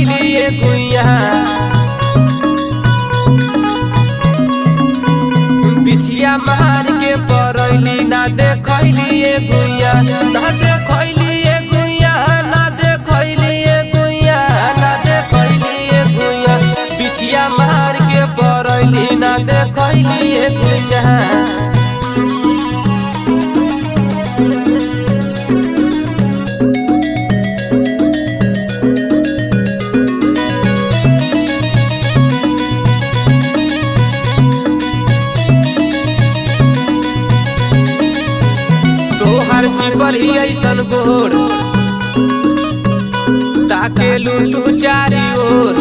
देखैलिए गुइया बिछिया मार के परैली ना देखैलिए गुइया ना देखैलिए गुइया ना देखैलिए गुइया ना देखैलिए गुइया बिछिया मार के परैली ना देखैलिए गुइया। तोहर चिपर ही ऐसन गोर ताके लू चारी ओर